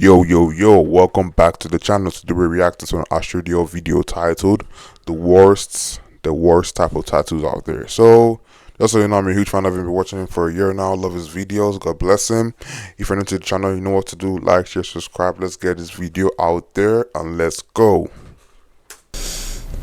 Yo, welcome back to the channel. Today we react to an Australia video titled the worst type of tattoos out there. So just so you know, I'm a huge fan of him. Been watching him for a year now. Love his videos. God bless him. If you're new to the channel, you know what to do. Like, share, subscribe. Let's get this video out there and let's go.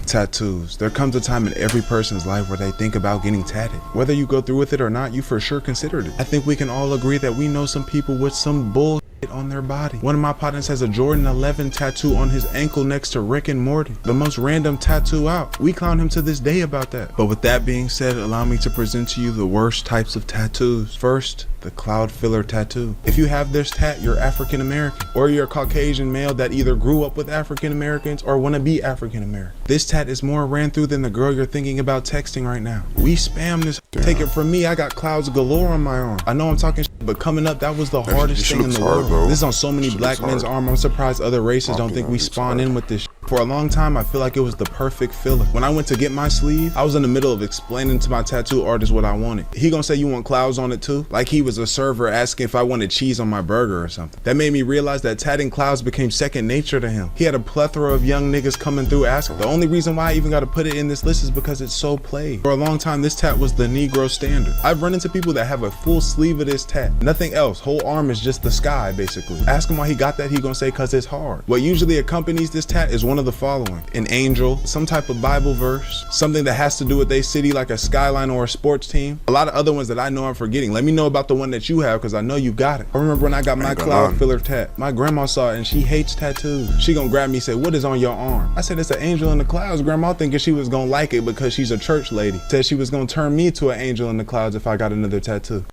Tattoos. There comes a time in every person's life where they think about getting tatted. Whether you go through with it or not, you for sure considered it. I think we can all agree that we know some people with some bull on their body. One of my partners has a Jordan 11 tattoo on his ankle next to Rick and Morty. The most random tattoo out. We clown him to this day about that. But with that being said, allow me to present to you the worst types of tattoos. First, the cloud filler tattoo. If you have this tat, you're African American, or you're a Caucasian male that either grew up with African Americans or want to be African American. This tat is more ran through than the girl you're thinking about texting right now. We spam this. Damn. Take it from me, I got clouds galore on my arm. I know I'm talking shit, but coming up, that was the hardest thing in the world. This is on so many black men's arm. I'm surprised other races don't think we spawn in with this shit. For a long time, I feel like it was the perfect filler. When I went to get my sleeve, I was in the middle of explaining to my tattoo artist what I wanted. He gonna say, you want clouds on it too? Like he was a server asking if I wanted cheese on my burger or something. That made me realize that tatting clouds became second nature to him. He had a plethora of young niggas coming through asking. The only reason why I even got to put it in this list is because it's so played. For a long time, this tat was the Negro standard. I've run into people that have a full sleeve of this tat. Nothing else. Whole arm is just the sky, basically. Ask him why he got that, he gonna say, cause it's hard. What usually accompanies this tat is one of the following: an angel, some type of Bible verse, something that has to do with their city like a skyline or a sports team. A lot of other ones that I know I'm forgetting. Let me know about the one that you have, cause I know you got it. I remember when I got my cloud filler tat, my grandma saw it and she hates tattoos. She gonna grab me and say, what is on your arm? I said, it's an angel in the clouds. Grandma thinking she was gonna like it because she's a church lady. Said she was gonna turn me to an angel in the clouds if I got another tattoo.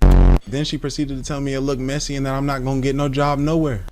Then she proceeded to tell me it looked messy and that I'm not gonna get no job nowhere.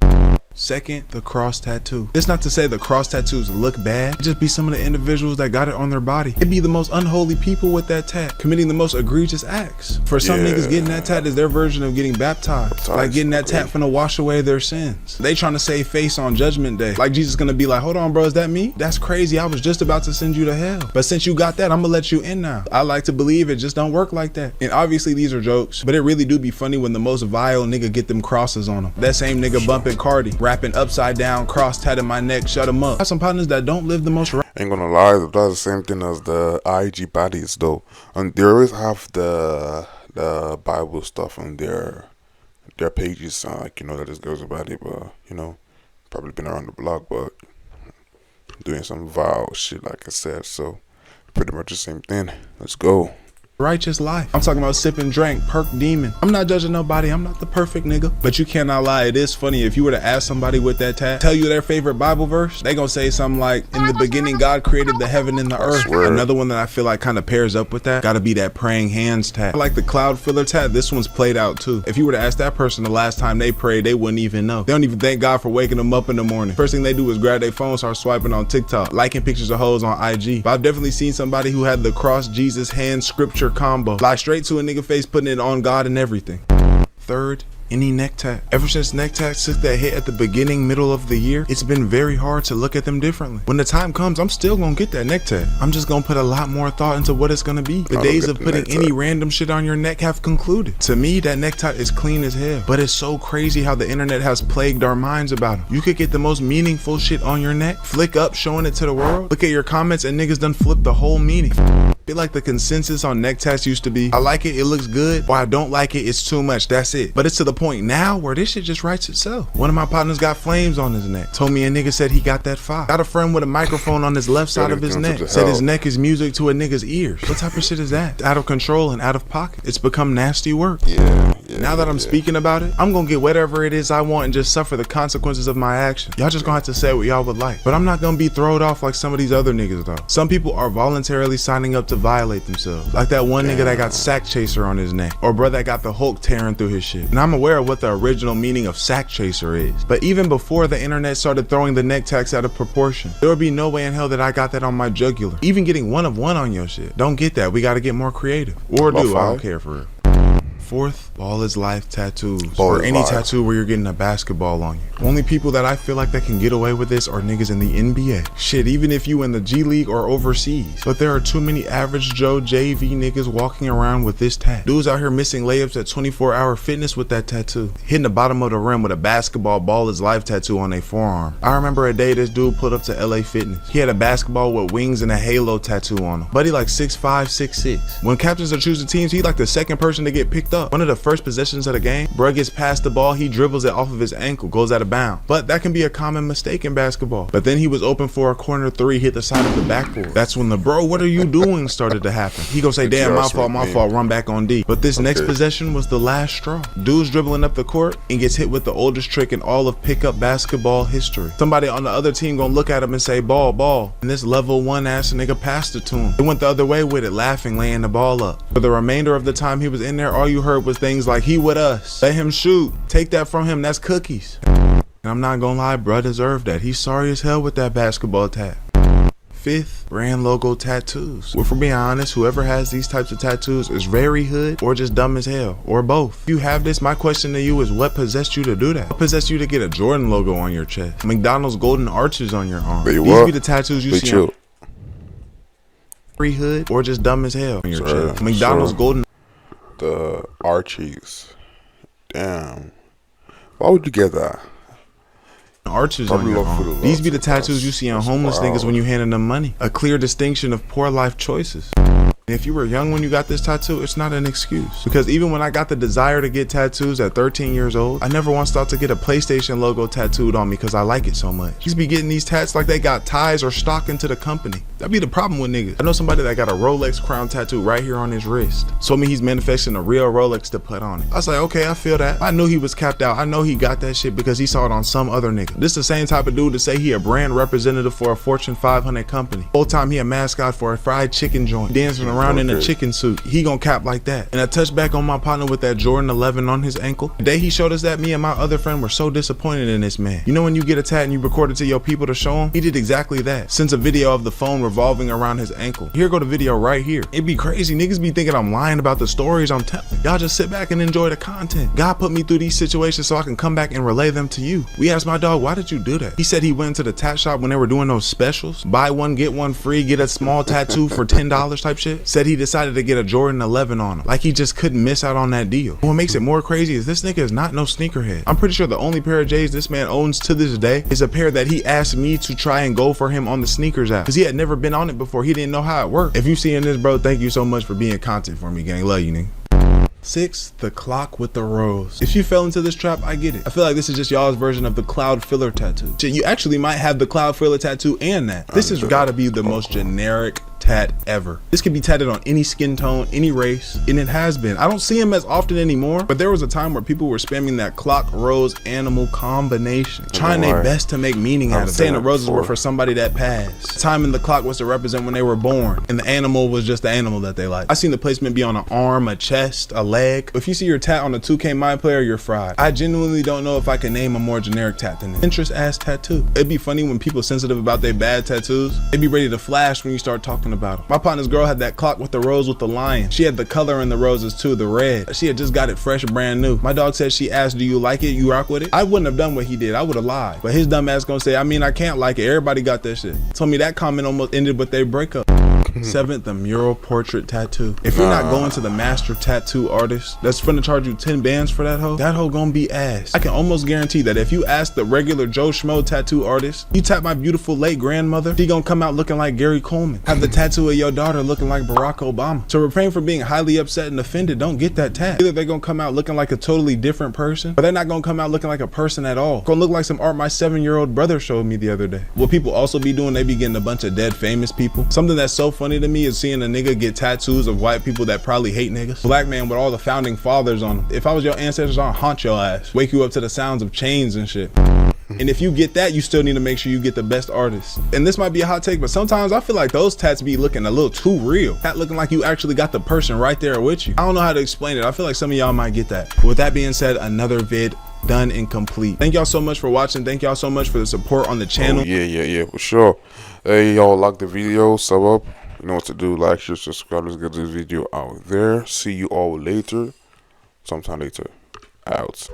Second, the cross tattoo. It's not to say the cross tattoos look bad. It just be some of the individuals that got it on their body. It be the most unholy people with that tat, committing the most egregious acts. For some niggas, getting that tat is their version of getting baptized. Like getting that tat finna wash away their sins. They trying to save face on judgment day. Like Jesus gonna be like, hold on bro, is that me? That's crazy, I was just about to send you to hell. But since you got that, I'm gonna let you in now. I like to believe it just don't work like that. And obviously these are jokes, but it really do be funny when the most vile nigga get them crosses on them. That same nigga bumping Cardi, rapping upside down, cross tatted my neck, shut him up. I have some partners that don't live the most right. Ain't gonna lie, that's the same thing as the IG baddies though. And they always have the Bible stuff on their pages, like, you know, that just goes about it, but you know, probably been around the block, but doing some vile shit like I said. So pretty much the same thing. Let's go. Righteous life. I'm talking about sipping drink, perk demon. I'm not judging nobody, I'm not the perfect nigga. But you cannot lie, it is funny if you were to ask somebody with that tat, tell you their favorite Bible verse, they gonna say something like, in the beginning God created the heaven and the earth. Another one that I feel like kind of pairs up with that gotta be that praying hands tat. I like the cloud filler tat. This one's played out too. If you were to ask that person the last time they prayed, they wouldn't even know. They don't even thank God for waking them up in the morning. First thing they do is grab their phone, start swiping on TikTok, liking pictures of hoes on IG. But I've definitely seen somebody who had the cross Jesus hand scripture combo, lie straight to a nigga face, putting it on God and everything. Third, any neck tat. Ever since neck tats took that hit at the beginning, middle of the year, it's been very hard to look at them differently. When the time comes, I'm still gonna get that neck tat. I'm just gonna put a lot more thought into what it's gonna be. The days of putting any random shit on your neck have concluded. To me, that neck tat is clean as hell. But it's so crazy how the internet has plagued our minds about them. You could get the most meaningful shit on your neck, flick up, showing it to the world. Look at your comments and niggas done flipped the whole meaning. I feel like the consensus on neck tats used to be, I like it, it looks good, or I don't like it, it's too much, that's it. But it's to the point now where this shit just writes itself. One of my partners got flames on his neck. Told me a nigga said he got that fire. Got a friend with a microphone on his left side of his neck. Said his neck is music to a nigga's ears. What type of shit is that? Out of control and out of pocket. It's become nasty work. Now that I'm speaking about it, I'm gonna get whatever it is I want and just suffer the consequences of my action. Y'all just gonna have to say what y'all would like. But I'm not gonna be thrown off like some of these other niggas though. Some people are voluntarily signing up to violate themselves. Like that one nigga that got sack chaser on his neck, or brother that got the Hulk tearing through his shit. And I'm aware of what the original meaning of sack chaser is. But even before the internet started throwing the neck tats out of proportion, there would be no way in hell that I got that on my jugular. Even getting one of one on your shit. Don't get that, we gotta get more creative. Or do, I don't care for real. fourth, ball is life tattoos. Ball or is any life. tattoo where you're getting a basketball on you. Only people that I feel like that can get away with this are niggas in the NBA. Shit, even if you in the G League or overseas. But there are too many average Joe JV niggas walking around with this tat. Dudes out here missing layups at 24-hour fitness with that tattoo. Hitting the bottom of the rim with a basketball ball is life tattoo on their forearm. I remember a day this dude pulled up to LA Fitness. He had a basketball with wings and a halo tattoo on him. Buddy like 6'5", 6'6". When captains are choosing teams, he like the second person to get picked up. One of the first possessions of the game, bruh gets past the ball, he dribbles it off of his ankle, goes out of bounds. But that can be a common mistake in basketball. But then he was open for a corner three, hit the side of the backboard. That's when the bro, what are you doing started to happen. He gonna say, damn, my fault, run back on D. But this next possession was the last straw. Dude's dribbling up the court and gets hit with the oldest trick in all of pickup basketball history. Somebody on the other team gonna look at him and say, ball, ball. And this level 1 ass nigga passed it to him. He went the other way with it, laughing, laying the ball up. For the remainder of the time he was in there, all you heard was things like, he with us, let him shoot, take that from him, that's cookies. And I'm not gonna lie, bruh deserved that. He's sorry as hell with that basketball tat. Fifth, brand logo tattoos. Well, for being honest, whoever has these types of tattoos is very hood or just dumb as hell, or both. If you have this, my question to you is, what possessed you to do that? What possessed you to get a Jordan logo on your chest? McDonald's golden arches on your arm? Wait, These what? be the tattoos you see on every hood or just dumb as hell on your chest. McDonald's golden. The Archies. Damn. Why would you get that? Arches on your arm. These be the tattoos you see on homeless niggas when you handing them money. A clear distinction of poor life choices. If you were young when you got this tattoo, it's not an excuse. Because even when I got the desire to get tattoos at 13 years old, I never once thought to get a PlayStation logo tattooed on me because I like it so much. You be getting these tats like they got ties or stock into the company. That'd be the problem with niggas. I know somebody that got a Rolex crown tattoo right here on his wrist. So me he's manifesting a real Rolex to put on it. I was like, okay, I feel that. I knew he was capped out. I know he got that shit because he saw it on some other nigga. This the same type of dude to say he a brand representative for a Fortune 500 company. Whole time he a mascot for a fried chicken joint, dancing around in a chicken suit. He gon' cap like that. And I touched back on my partner with that Jordan 11 on his ankle. The day he showed us that, me and my other friend were so disappointed in this man. You know when you get a tat and you record it to your people to show him? He did exactly that. Sends a video of the phone revolving around his ankle. Here go the video right here. It'd be crazy. Niggas be thinking I'm lying about the stories I'm telling. Y'all just sit back and enjoy the content. God put me through these situations so I can come back and relay them to you. We asked my dog, why did you do that? He said he went to the tat shop when they were doing those specials. Buy one, get one free, get a small tattoo for $10 type shit. Said he decided to get a Jordan 11 on him. Like he just couldn't miss out on that deal. What makes it more crazy is this nigga is not no sneakerhead. I'm pretty sure the only pair of J's this man owns to this day is a pair that he asked me to try and go for him on the sneakers app. Cause he had never been on it before. He didn't know how it worked. If you seeing this, bro, thank you so much for being content for me, gang. Love you, nigga. 6, the clock with the rose. If you fell into this trap, I get it. I feel like this is just y'all's version of the cloud filler tattoo. Shit, you actually might have the cloud filler tattoo and that. This has gotta be the most generic tat ever. This could be tatted on any skin tone, any race, and it has been. I don't see them as often anymore, but there was a time where people were spamming that clock rose animal combination, trying their best to make meaning out of it, saying the roses were for somebody that passed. Time in the clock was to represent when they were born, and the animal was just the animal that they liked. I seen the placement be on an arm, a chest, a leg. If you see your tat on a 2K My Player, you're fried. I genuinely don't know if I can name a more generic tat than this. Pinterest ass tattoo. It'd be funny when people sensitive about their bad tattoos, they'd be ready to flash when you start talking about them. My partner's girl had that clock with the rose with the lion. She had the color in the roses too, the red. She had just got it fresh, brand new. My dog said she asked, do you like it? You rock with it? I wouldn't have done what he did. I would have lied. But his dumb ass gonna say, I mean, I can't like it. Everybody got that shit. Told me that comment almost ended with their breakup. 7th, the mural portrait tattoo. If you're not going to the master tattoo artist that's finna charge you 10 bands for that hoe gonna be ass. I can almost guarantee that if you ask the regular Joe Schmo tattoo artist, you tap my beautiful late grandmother, she gonna come out looking like Gary Coleman. Have the tattoo of your daughter looking like Barack Obama. So refrain from being highly upset and offended. Don't get that tat. Either they're gonna come out looking like a totally different person, or they're not gonna come out looking like a person at all. Gonna look like some art my 7-year-old brother showed me the other day. What people also be doing, they be getting a bunch of dead famous people. Something that's so funny to me is seeing a nigga get tattoos of white people that probably hate niggas. Black man with all the founding fathers on them. If I was your ancestors, I'd haunt your ass. Wake you up to the sounds of chains and shit. And if you get that, you still need to make sure you get the best artist. And this might be a hot take, but sometimes I feel like those tats be looking a little too real. Tat looking like you actually got the person right there with you. I don't know how to explain it. I feel like some of y'all might get that. With that being said, another vid done and complete. Thank y'all so much for watching. Thank y'all so much for the support on the channel. Yeah, for sure. Hey, y'all, like the video, sub up. You know what to do. Like, share, subscribe. Let's get this video out there. See you all later. sometime later. Out.